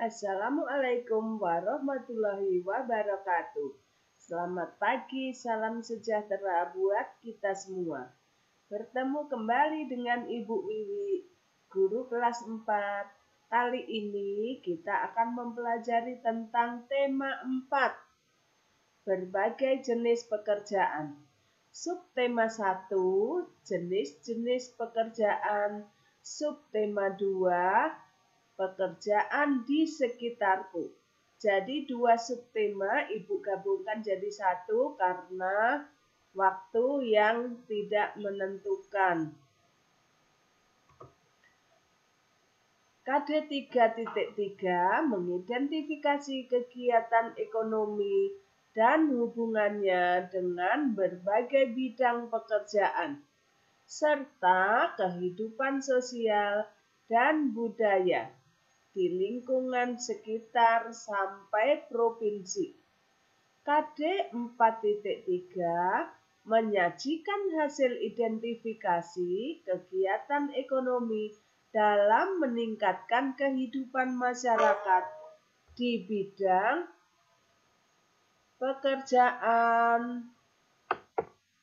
Assalamualaikum warahmatullahi wabarakatuh. Selamat pagi, salam sejahtera buat kita semua. Bertemu kembali dengan Ibu Wiwi, guru kelas 4. Kali ini kita akan mempelajari tentang tema 4, berbagai jenis pekerjaan. Subtema 1, jenis-jenis pekerjaan. Subtema 2, pekerjaan di sekitarku. Jadi 2 subtema Ibu gabungkan jadi 1 karena waktu yang tidak menentukan. KD 3.3 mengidentifikasi kegiatan ekonomi dan hubungannya dengan berbagai bidang pekerjaan, serta kehidupan sosial dan budaya di lingkungan sekitar sampai provinsi. KD 4.3 menyajikan hasil identifikasi kegiatan ekonomi dalam meningkatkan kehidupan masyarakat di bidang pekerjaan,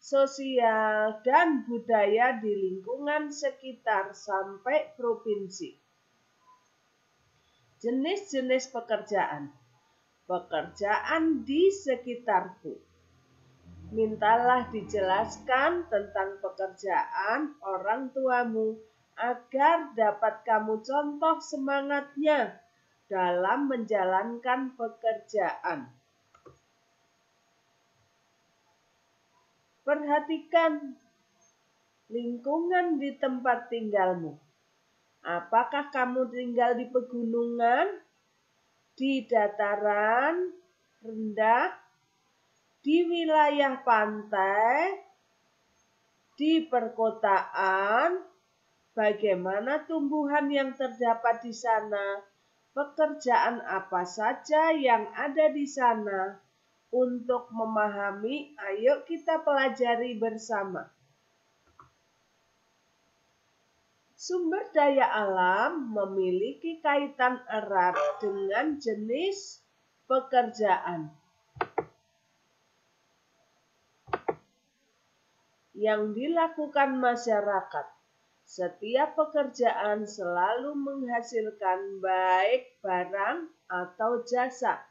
sosial, dan budaya di lingkungan sekitar sampai provinsi. Jenis-jenis pekerjaan. Pekerjaan di sekitarku. Mintalah dijelaskan tentang pekerjaan orang tuamu agar dapat kamu contoh semangatnya dalam menjalankan pekerjaan. Perhatikan lingkungan di tempat tinggalmu. Apakah kamu tinggal di pegunungan, di dataran rendah, di wilayah pantai, di perkotaan? Bagaimana tumbuhan yang terdapat di sana? Pekerjaan apa saja yang ada di sana? Untuk memahami, ayo kita pelajari bersama. Sumber daya alam memiliki kaitan erat dengan jenis pekerjaan. Yang dilakukan masyarakat. Setiap pekerjaan selalu menghasilkan baik barang atau jasa.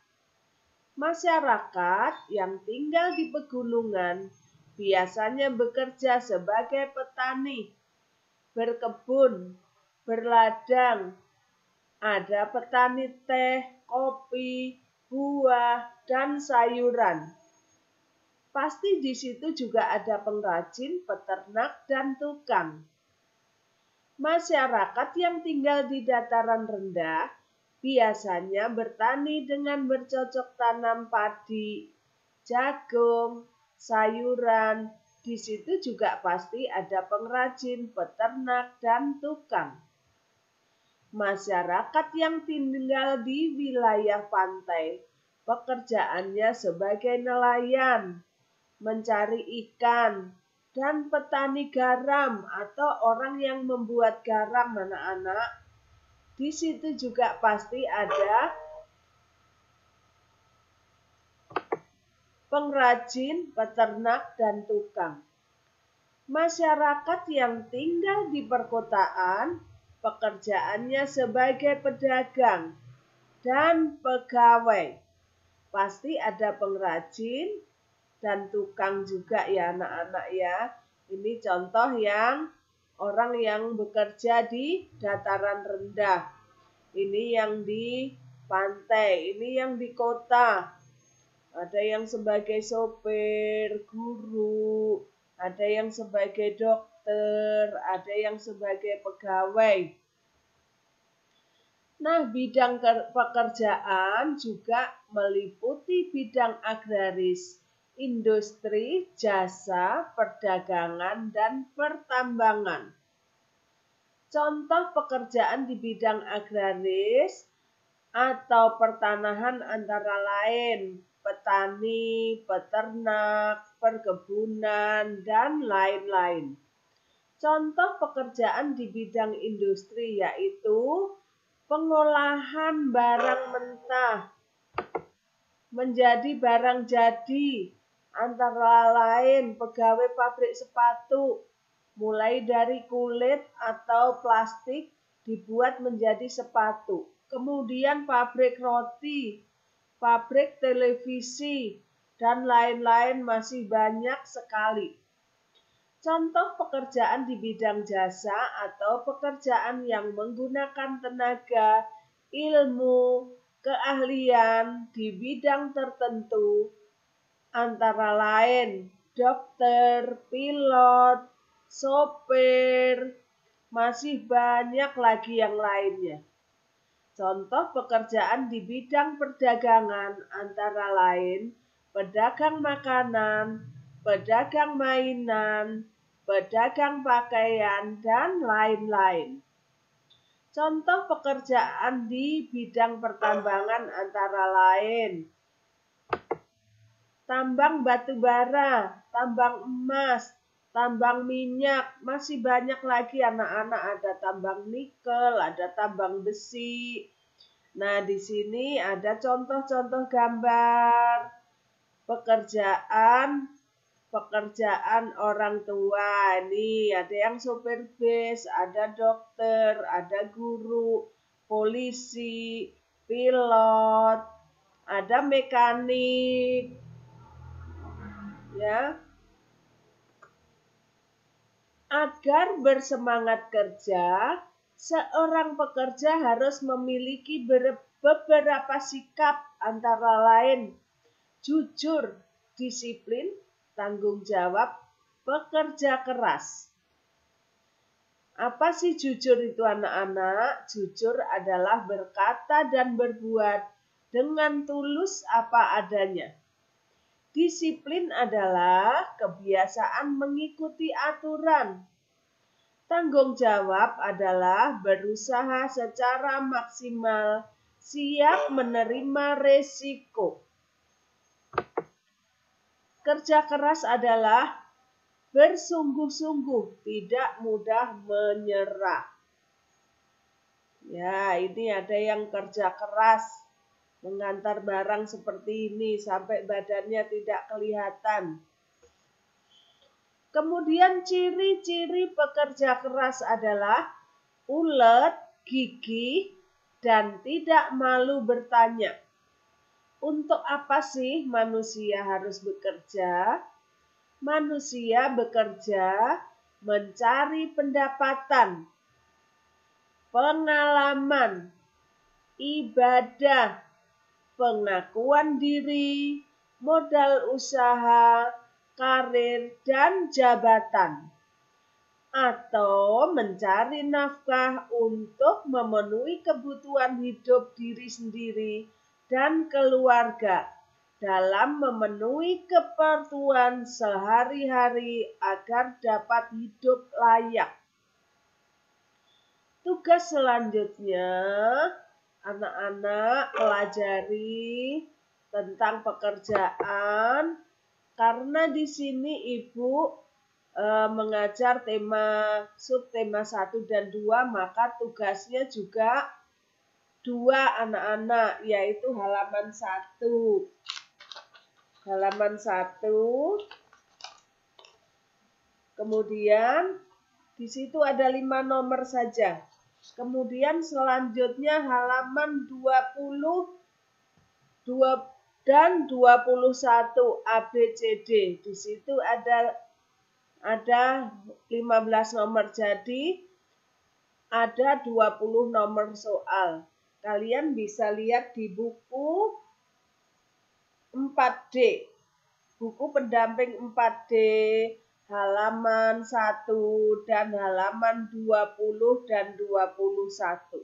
Masyarakat yang tinggal di pegunungan biasanya bekerja sebagai petani, berkebun, berladang. Ada petani teh, kopi, buah, dan sayuran. Pasti di situ juga ada pengrajin, peternak, dan tukang. Masyarakat yang tinggal di dataran rendah biasanya bertani dengan bercocok tanam padi, jagung, sayuran. Di situ juga pasti ada pengrajin, peternak, dan tukang. Masyarakat yang tinggal di wilayah pantai, pekerjaannya sebagai nelayan, mencari ikan, dan petani garam atau orang yang membuat garam, anak-anak. Di situ juga pasti ada pengrajin, peternak, dan tukang. Masyarakat yang tinggal di perkotaan, pekerjaannya sebagai pedagang dan pegawai. Pasti ada pengrajin dan tukang juga ya anak-anak ya. Ini contoh yang orang yang bekerja di dataran rendah. Ini yang di pantai, ini yang di kota. Ada yang sebagai sopir, guru, ada yang sebagai dokter, ada yang sebagai pegawai. Nah, bidang pekerjaan juga meliputi bidang agraris, industri, jasa, perdagangan, dan pertambangan. Contoh pekerjaan di bidang agraris atau pertanahan antara lain petani, peternak, perkebunan, dan lain-lain. Contoh pekerjaan di bidang industri yaitu pengolahan barang mentah menjadi barang jadi, antara lain pegawai pabrik sepatu, mulai dari kulit atau plastik dibuat menjadi sepatu. Kemudian pabrik roti, pabrik televisi, dan lain-lain masih banyak sekali. Contoh pekerjaan di bidang jasa atau pekerjaan yang menggunakan tenaga, ilmu, keahlian di bidang tertentu, antara lain dokter, pilot, sopir, masih banyak lagi yang lainnya. Contoh pekerjaan di bidang perdagangan antara lain pedagang makanan, pedagang mainan, pedagang pakaian, dan lain-lain. Contoh pekerjaan di bidang pertambangan antara lain tambang batu bara, tambang emas, tambang minyak, masih banyak lagi anak-anak, ada tambang nikel, ada tambang besi. Nah, di sini ada contoh-contoh gambar pekerjaan orang tua. Ini ada yang sopir bis, ada dokter, ada guru, polisi, pilot, ada mekanik, ya. Agar bersemangat kerja, seorang pekerja harus memiliki beberapa sikap, antara lain jujur, disiplin, tanggung jawab, bekerja keras. Apa sih jujur itu anak-anak? Jujur adalah berkata dan berbuat dengan tulus apa adanya. Disiplin adalah kebiasaan mengikuti aturan. Tanggung jawab adalah berusaha secara maksimal, siap menerima resiko. Kerja keras adalah bersungguh-sungguh, tidak mudah menyerah. Ya, ini ada yang kerja keras, mengantar barang seperti ini sampai badannya tidak kelihatan. Kemudian ciri-ciri pekerja keras adalah ulet, gigih, dan tidak malu bertanya. Untuk apa sih manusia harus bekerja? Manusia bekerja mencari pendapatan, pengalaman, ibadah, pengakuan diri, modal usaha, karir, dan jabatan, atau mencari nafkah untuk memenuhi kebutuhan hidup diri sendiri dan keluarga dalam memenuhi keperluan sehari-hari agar dapat hidup layak. Tugas selanjutnya, anak-anak pelajari tentang pekerjaan, karena di sini Ibu mengajar subtema 1 dan 2, maka tugasnya juga 2 anak-anak, yaitu halaman 1. Halaman 1. Kemudian di situ ada 5 nomor saja. Kemudian selanjutnya halaman 20 dan 21 ABCD. Di situ ada 15 nomor, jadi ada 20 nomor soal. Kalian bisa lihat di buku 4D. Buku pendamping 4D, halaman 1 dan halaman 20 dan 21.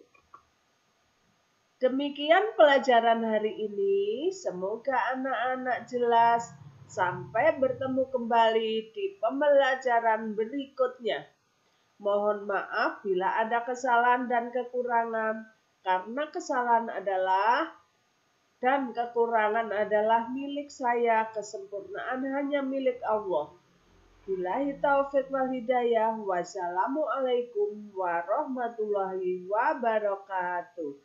Demikian pelajaran hari ini. Semoga anak-anak jelas. Sampai bertemu kembali di pembelajaran berikutnya. Mohon maaf bila ada kesalahan dan kekurangan, karena kesalahan dan kekurangan adalah milik saya, kesempurnaan hanya milik Allah. Billahi taufik wal hidayah. Wassalamualaikum warahmatullahi wabarakatuh.